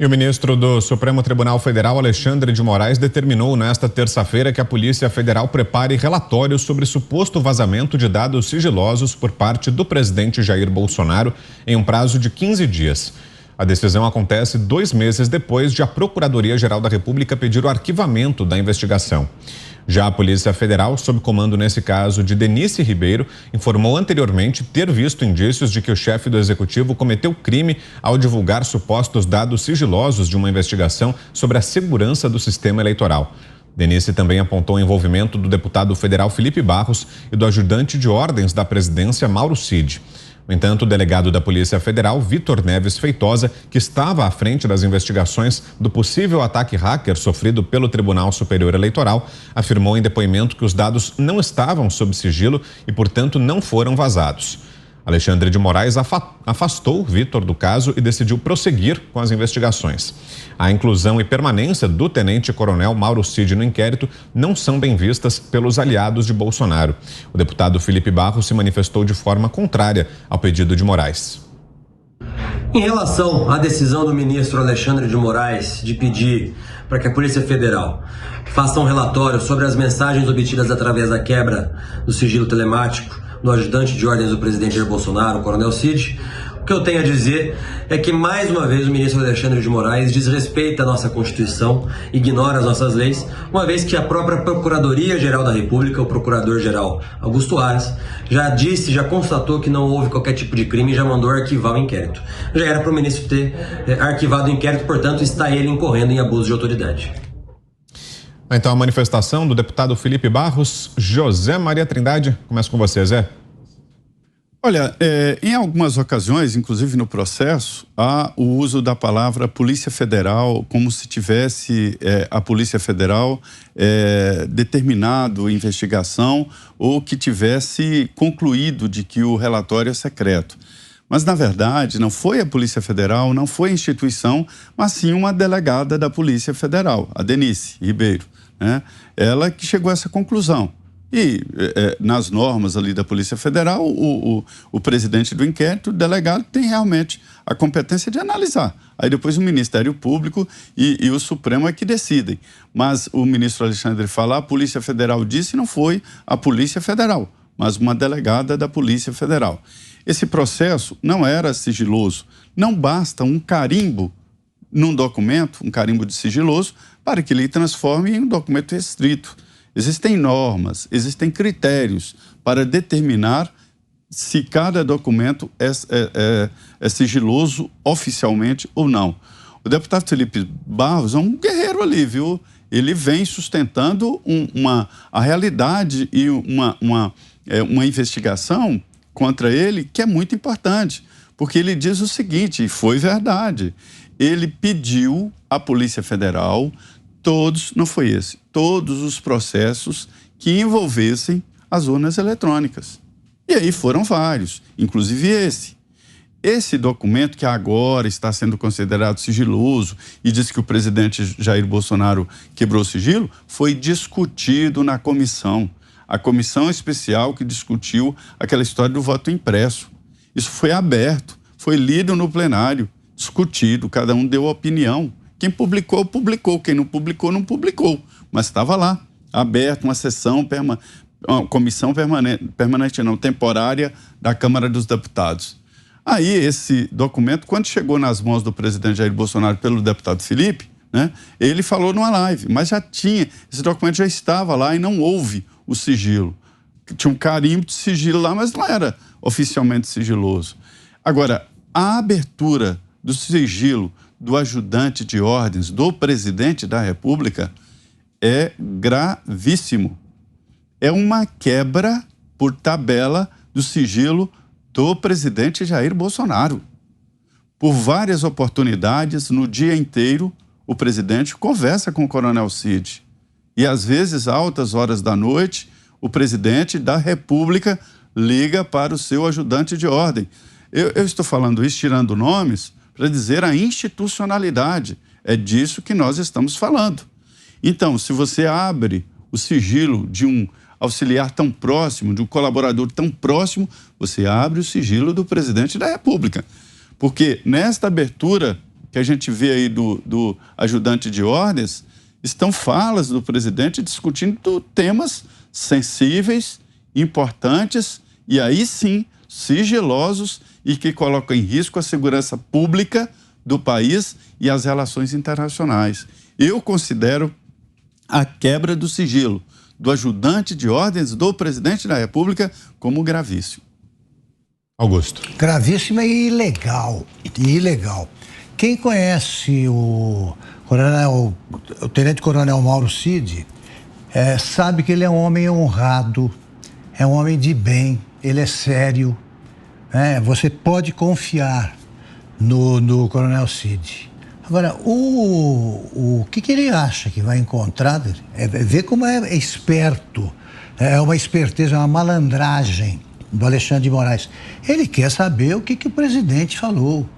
E o ministro do Supremo Tribunal Federal, Alexandre de Moraes, determinou nesta terça-feira que a Polícia Federal prepare relatório sobre suposto vazamento de dados sigilosos por parte do presidente Jair Bolsonaro em um prazo de 15 dias. A decisão acontece 2 meses depois de a Procuradoria-Geral da República pedir o arquivamento da investigação. Já a Polícia Federal, sob comando nesse caso de Denisse Ribeiro, informou anteriormente ter visto indícios de que o chefe do executivo cometeu crime ao divulgar supostos dados sigilosos de uma investigação sobre a segurança do sistema eleitoral. Denisse também apontou o envolvimento do deputado federal Felipe Barros e do ajudante de ordens da presidência, Mauro Cid. No entanto, o delegado da Polícia Federal, Vitor Neves Feitosa, que estava à frente das investigações do possível ataque hacker sofrido pelo Tribunal Superior Eleitoral, afirmou em depoimento que os dados não estavam sob sigilo e, portanto, não foram vazados. Alexandre de Moraes afastou Vitor do caso e decidiu prosseguir com as investigações. A inclusão e permanência do tenente-coronel Mauro Cid no inquérito não são bem vistas pelos aliados de Bolsonaro. O deputado Felipe Barros se manifestou de forma contrária ao pedido de Moraes. Em relação à decisão do ministro Alexandre de Moraes de pedir para que a Polícia Federal faça um relatório sobre as mensagens obtidas através da quebra do sigilo telemático do ajudante de ordens do presidente Jair Bolsonaro, o coronel Cid, o que eu tenho a dizer é que, mais uma vez, o ministro Alexandre de Moraes desrespeita a nossa Constituição, ignora as nossas leis, uma vez que a própria Procuradoria-Geral da República, o Procurador-Geral Augusto Aras, já constatou que não houve qualquer tipo de crime e já mandou arquivar o inquérito. Já era para o ministro ter arquivado o inquérito, portanto, está ele incorrendo em abuso de autoridade. Então, a manifestação do deputado Felipe Barros. José Maria Trindade, começa com você, Zé. Olha, em algumas ocasiões, inclusive no processo, há o uso da palavra Polícia Federal como se tivesse a Polícia Federal determinado a investigação ou que tivesse concluído de que o relatório é secreto. Mas, na verdade, não foi a Polícia Federal, não foi a instituição, mas sim uma delegada da Polícia Federal, a Denisse Ribeiro, né? Ela que chegou a essa conclusão. E, nas normas ali da Polícia Federal, o presidente do inquérito, o delegado, tem realmente a competência de analisar. Aí depois o Ministério Público e o Supremo é que decidem. Mas o ministro Alexandre fala, a Polícia Federal disse, não foi a Polícia Federal, mas uma delegada da Polícia Federal. Esse processo não era sigiloso. Não basta um carimbo num documento, um carimbo de sigiloso, para que ele transforme em um documento restrito. Existem normas, existem critérios para determinar se cada documento é sigiloso oficialmente ou não. O deputado Felipe Barros é um guerreiro ali, viu? Ele vem sustentando a realidade e uma investigação contra ele que é muito importante, porque ele diz o seguinte, e foi verdade, ele pediu à Polícia Federal todos os processos que envolvessem as urnas eletrônicas. E aí foram vários, inclusive esse. Esse documento que agora está sendo considerado sigiloso e diz que o presidente Jair Bolsonaro quebrou o sigilo, foi discutido na comissão. A comissão especial que discutiu aquela história do voto impresso. Isso foi aberto, foi lido no plenário, discutido, cada um deu opinião. Quem publicou, publicou. Quem não publicou, não publicou. Mas estava lá, aberto, uma sessão, uma comissão temporária da Câmara dos Deputados. Aí esse documento, quando chegou nas mãos do presidente Jair Bolsonaro pelo deputado Felipe, né, ele falou numa live, mas esse documento já estava lá e não houve o sigilo. Tinha um carimbo de sigilo lá, mas não era oficialmente sigiloso. Agora, a abertura do sigilo do ajudante de ordens do presidente da República é gravíssimo. É uma quebra por tabela do sigilo do presidente Jair Bolsonaro. Por várias oportunidades, no dia inteiro, o presidente conversa com o coronel Cid. E, às vezes, altas horas da noite, o presidente da República liga para o seu ajudante de ordem. Eu estou falando isso, tirando nomes, para dizer a institucionalidade. É disso que nós estamos falando. Então, se você abre o sigilo de um auxiliar tão próximo, de um colaborador tão próximo, você abre o sigilo do presidente da República. Porque nesta abertura que a gente vê aí do ajudante de ordens, estão falas do presidente discutindo temas sensíveis, importantes e aí sim sigilosos e que colocam em risco a segurança pública do país e as relações internacionais. Eu considero a quebra do sigilo do ajudante de ordens do presidente da República como gravíssimo. Augusto. Gravíssimo e ilegal. Ilegal. Quem conhece o tenente-coronel Mauro Cid sabe que ele é um homem honrado, é um homem de bem, ele é sério. Você pode confiar no coronel Cid. Agora, o que ele acha que vai encontrar é ver como é esperto, é uma esperteza, uma malandragem do Alexandre de Moraes. Ele quer saber o que o presidente falou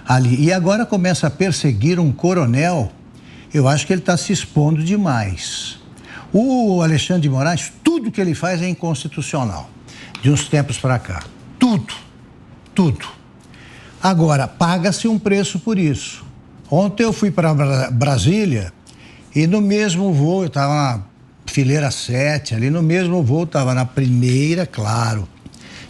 ali. E agora começa a perseguir um coronel. Eu acho que ele está se expondo demais. O Alexandre de Moraes, tudo que ele faz é inconstitucional, de uns tempos para cá. Tudo. Agora, paga-se um preço por isso. Ontem eu fui para Brasília e no mesmo voo, eu estava na fileira 7, ali no mesmo voo, estava na primeira, claro,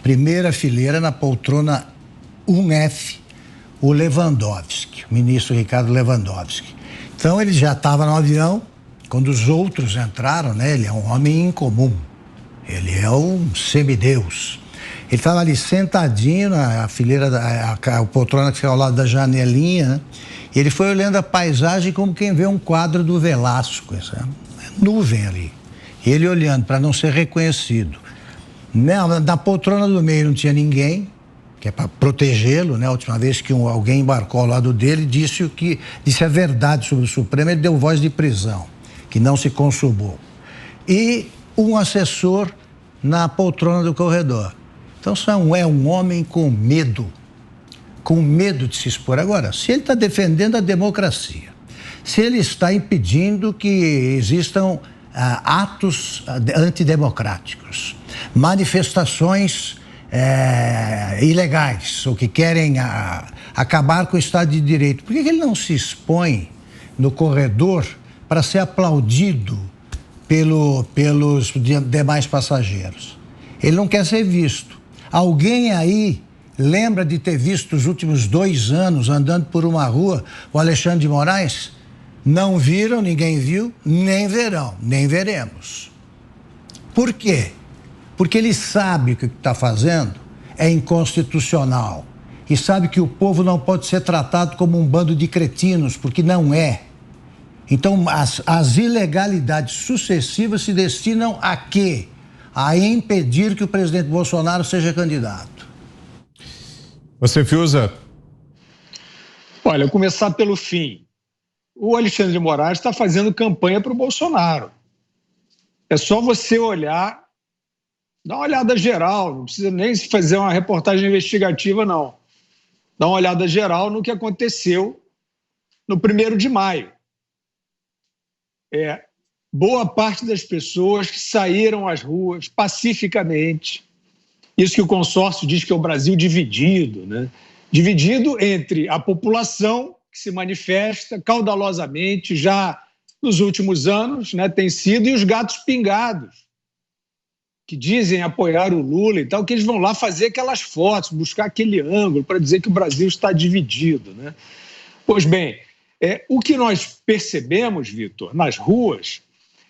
primeira fileira na poltrona 1F, o Lewandowski, o ministro Ricardo Lewandowski. Então ele já estava no avião, quando os outros entraram, né? Ele é um homem incomum, ele é um semideus. Ele estava ali sentadinho na fileira, a poltrona que fica ao lado da janelinha, né? E ele foi olhando a paisagem como quem vê um quadro do Velasco, sabe? Nuvem ali. E ele olhando para não ser reconhecido. Na poltrona do meio não tinha ninguém, que é para protegê-lo, né? A última vez que alguém embarcou ao lado dele, disse a verdade sobre o Supremo, ele deu voz de prisão, que não se consumou. E um assessor na poltrona do corredor. Então é um homem com medo de se expor. Agora, se ele está defendendo a democracia, se ele está impedindo que existam atos antidemocráticos, manifestações ilegais, ou que querem acabar com o Estado de Direito, por que ele não se expõe no corredor para ser aplaudido pelos demais passageiros? Ele não quer ser visto. Alguém aí lembra de ter visto os últimos 2 anos andando por uma rua o Alexandre de Moraes? Não viram, ninguém viu, nem verão, nem veremos. Por quê? Porque ele sabe que o que está fazendo é inconstitucional e sabe que o povo não pode ser tratado como um bando de cretinos, porque não é. Então, as ilegalidades sucessivas se destinam a quê? A impedir que o presidente Bolsonaro seja candidato. Você, Fiuza? Olha, começar pelo fim. O Alexandre de Moraes está fazendo campanha para o Bolsonaro. É só você olhar, dá uma olhada geral, não precisa nem fazer uma reportagem investigativa, não. Dá uma olhada geral no que aconteceu no 1º de maio. Boa parte das pessoas que saíram às ruas pacificamente, isso que o consórcio diz que é o Brasil dividido, né? Dividido entre a população que se manifesta caudalosamente já nos últimos anos, né, tem sido, e os gatos pingados, que dizem apoiar o Lula e tal, que eles vão lá fazer aquelas fotos, buscar aquele ângulo para dizer que o Brasil está dividido, né? Pois bem, o que nós percebemos, Vitor, nas ruas,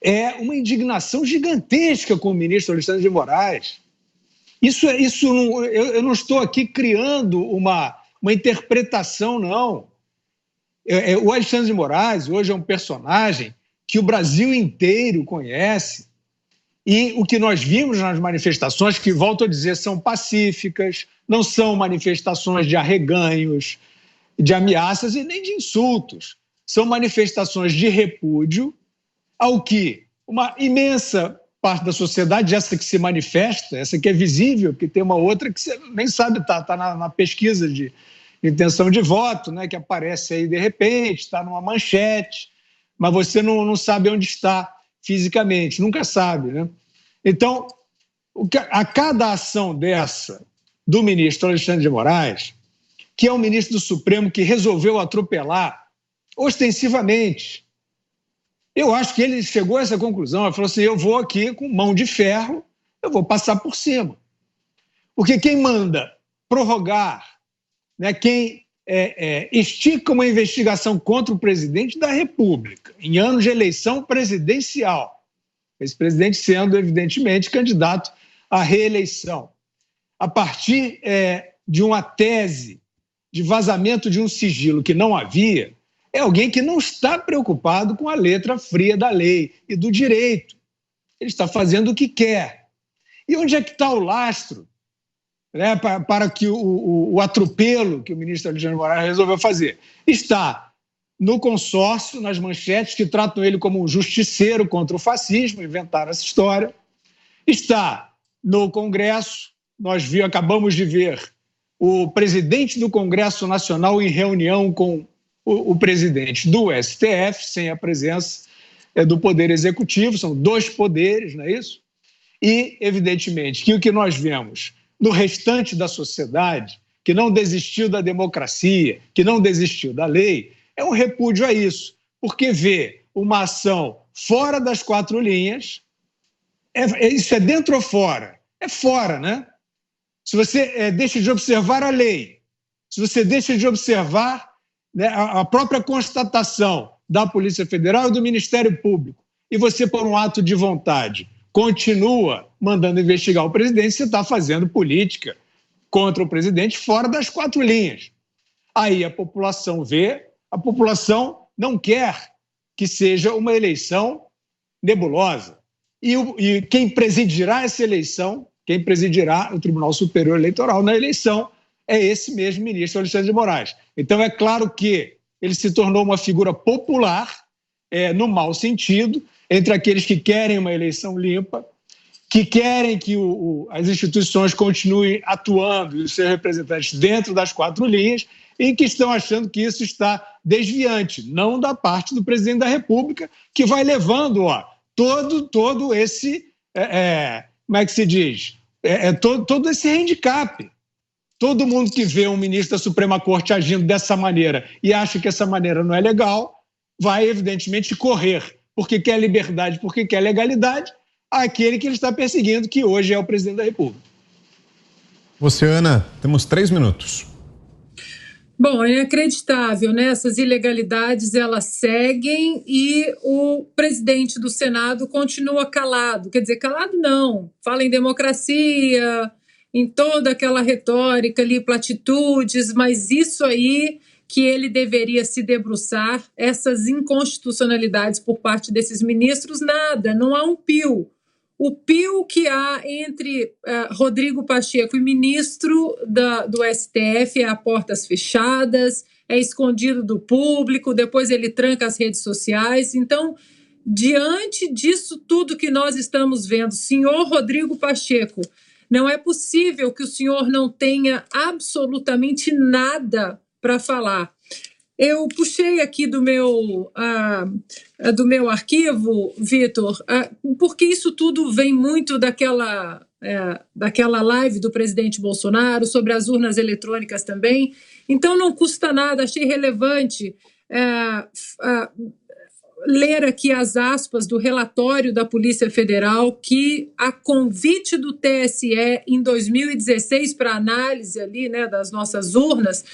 é uma indignação gigantesca com o ministro Alexandre de Moraes. Eu não estou aqui criando uma interpretação, não. O Alexandre de Moraes hoje é um personagem que o Brasil inteiro conhece, e o que nós vimos nas manifestações, que, volto a dizer, são pacíficas, não são manifestações de arreganhos, de ameaças e nem de insultos. São manifestações de repúdio ao que uma imensa parte da sociedade, essa que se manifesta, essa que é visível, porque tem uma outra que você nem sabe, está na pesquisa de intenção de voto, né, que aparece aí de repente, está numa manchete, mas você não sabe onde está fisicamente, nunca sabe, né? Então, a cada ação dessa do ministro Alexandre de Moraes, que é um ministro do Supremo que resolveu atropelar ostensivamente. Eu acho que ele chegou a essa conclusão, ele falou assim, eu vou aqui com mão de ferro, eu vou passar por cima. Porque quem manda prorrogar, né, quem estica uma investigação contra o presidente da República, em anos de eleição presidencial, esse presidente sendo, evidentemente, candidato à reeleição, a partir de uma tese de vazamento de um sigilo que não havia, é alguém que não está preocupado com a letra fria da lei e do direito. Ele está fazendo o que quer. E onde é que está o lastro, né, para que o atropelo que o ministro Alexandre de Moraes resolveu fazer? Está no consórcio, nas manchetes que tratam ele como um justiceiro contra o fascismo, inventaram essa história. Está no Congresso, nós acabamos de ver o presidente do Congresso Nacional em reunião com o presidente do STF, sem a presença do Poder Executivo, são dois poderes, não é isso? E, evidentemente, que o que nós vemos no restante da sociedade, que não desistiu da democracia, que não desistiu da lei, é um repúdio a isso, porque vê uma ação fora das quatro linhas, isso é dentro ou fora? É fora, né? Se você deixa de observar a lei, se você deixa de observar, né, a própria constatação da Polícia Federal e do Ministério Público, e você, por um ato de vontade, continua mandando investigar o presidente, você está fazendo política contra o presidente fora das quatro linhas. Aí a população vê, a população não quer que seja uma eleição nebulosa. E quem presidirá essa eleição, quem presidirá o Tribunal Superior Eleitoral na eleição, é esse mesmo ministro Alexandre de Moraes. Então, é claro que ele se tornou uma figura popular, no mau sentido, entre aqueles que querem uma eleição limpa, que querem que as instituições continuem atuando e os seus representantes dentro das quatro linhas, e que estão achando que isso está desviante, não da parte do presidente da República, que vai levando todo esse, como é que se diz, todo esse handicap. Todo mundo que vê um ministro da Suprema Corte agindo dessa maneira e acha que essa maneira não é legal, vai, evidentemente, correr, porque quer liberdade, porque quer legalidade, àquele que ele está perseguindo, que hoje é o presidente da República. Você, Ana, temos 3 minutos. Bom, é inacreditável, né? Essas ilegalidades, elas seguem e o presidente do Senado continua calado. Quer dizer, calado não, fala em democracia, em toda aquela retórica ali, platitudes, mas isso aí que ele deveria se debruçar, essas inconstitucionalidades por parte desses ministros, nada, não há um pio. O pio que há entre Rodrigo Pacheco e ministro do STF é a portas fechadas, é escondido do público, depois ele tranca as redes sociais. Então, diante disso tudo que nós estamos vendo, senhor Rodrigo Pacheco, não é possível que o senhor não tenha absolutamente nada para falar. Eu puxei aqui do meu arquivo, Vitor, porque isso tudo vem muito daquela live do presidente Bolsonaro, sobre as urnas eletrônicas também. Então, não custa nada, achei relevante ler aqui as aspas do relatório da Polícia Federal, que, a convite do TSE em 2016 para análise ali, né, das nossas urnas,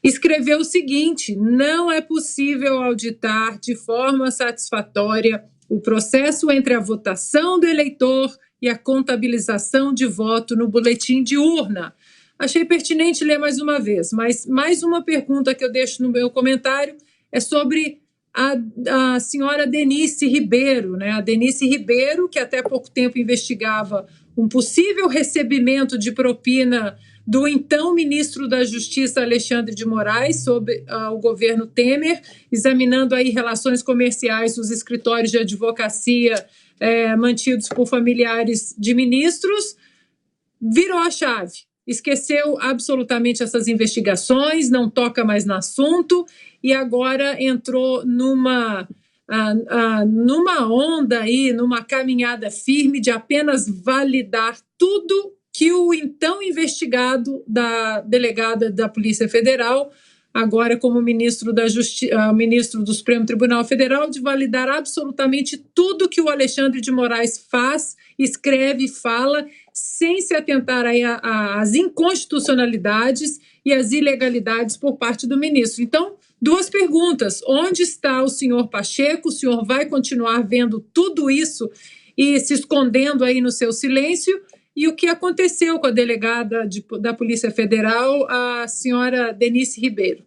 escreveu o seguinte: não é possível auditar de forma satisfatória o processo entre a votação do eleitor e a contabilização de voto no boletim de urna. Achei pertinente ler mais uma vez, mas mais uma pergunta que eu deixo no meu comentário é sobre a senhora Denise Ribeiro, né? A Denise Ribeiro, que até pouco tempo investigava um possível recebimento de propina do então ministro da Justiça, Alexandre de Moraes, sob o governo Temer, examinando aí relações comerciais dos escritórios de advocacia mantidos por familiares de ministros, virou a chave. Esqueceu absolutamente essas investigações, não toca mais no assunto e agora entrou numa onda aí, numa caminhada firme de apenas validar tudo que o então investigado da delegada da Polícia Federal, agora como ministro do Supremo Tribunal Federal, de validar absolutamente tudo que o Alexandre de Moraes faz, escreve e fala, sem se atentar aí às inconstitucionalidades e às ilegalidades por parte do ministro. Então, duas perguntas. Onde está o senhor Pacheco? O senhor vai continuar vendo tudo isso e se escondendo aí no seu silêncio? E o que aconteceu com a delegada da Polícia Federal, a senhora Denise Ribeiro?